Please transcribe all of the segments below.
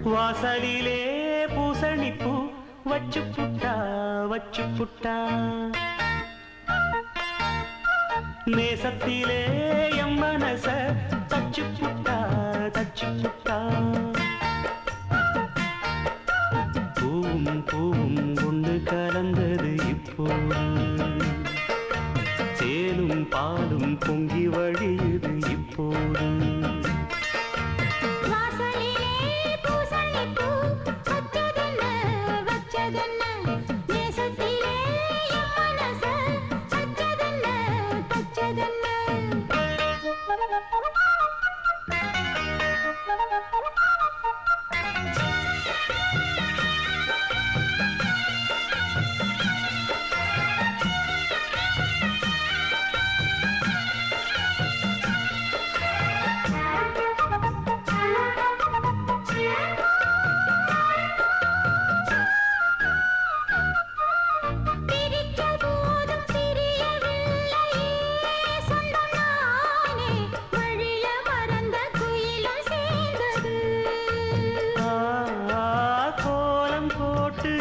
வாசலிலே பூசணிப்பூ வச்சு புட்டா நேசத்திலே எம் மனச தச்சு புட்டா பூவும் பூவும் ஒன்று கலந்தது இப்போது தேனும் பாலும் பொங்கி வழியுது இப்போது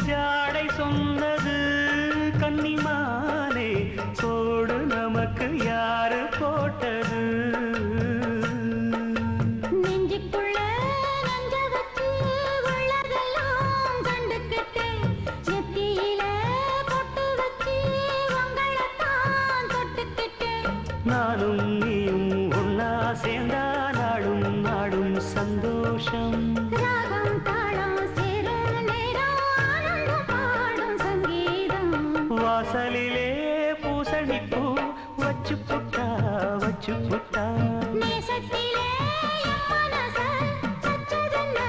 ஜாடை சொன்னது கன்னிமானே சோடு நமக்கு யாரு போட்டது நெஞ்சுக்குள்ள நஞ்ச வச்சு உள்ளதெல்லாம் கண்டுக்கிட்டேன் நெத்தியில பொட்டு வச்சு உங்களைத்தான் தொட்டுக்கிட்டேன் நானும் நீயும் ஒன்னா சேர்ந்தா நாடும் நாடும் சந்தோஷம் வாசலிலே பூசணிப்பூ வச்சு புட்டா நேசத்திலே மனச தச்சதென்ன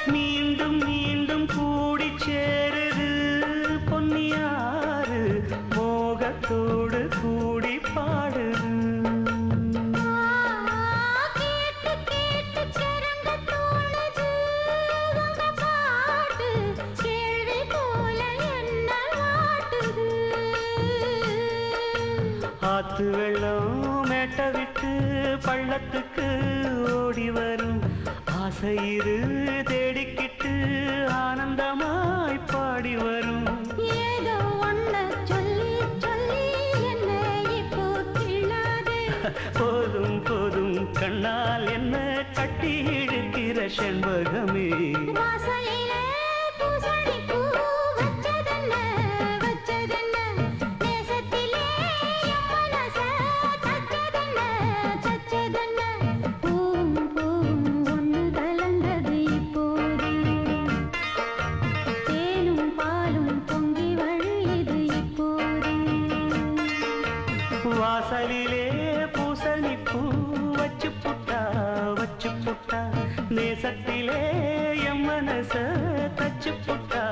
மீண்டும் மீண்டும் கூடி சேருது பொன்னியாறு மோகத்தோடு கூடி பாடுது ஆத்து வெள்ளம் மேட்ட விட்டு பள்ளத்துக்கு ஓடி வரும் ஆசையிரு தேடிக்கிட்டு ஆனந்தமாய் பாடி வரும் ஏதோ ஒன்ன சொல்லி சொல்லி என்ன இப்போ கிள்ளாதே போதும் போதும் கண்ணால் என்ன கட்டி இழுக்கிற செண்பகமே வாசலிலே பூசணிப்பூ வச்சதென்ன நேசத்திலே மனச தச்சதென்ன பூவும் பூவும் ஒன்று கலந்தது இப்போது தேனும் பாலும் பொங்கி வழியுது இப்போது வாசலிலே பூசணிப்பூ வச்சு புட்டா நேசத்திலே எம் மனச தச்சு புட்டா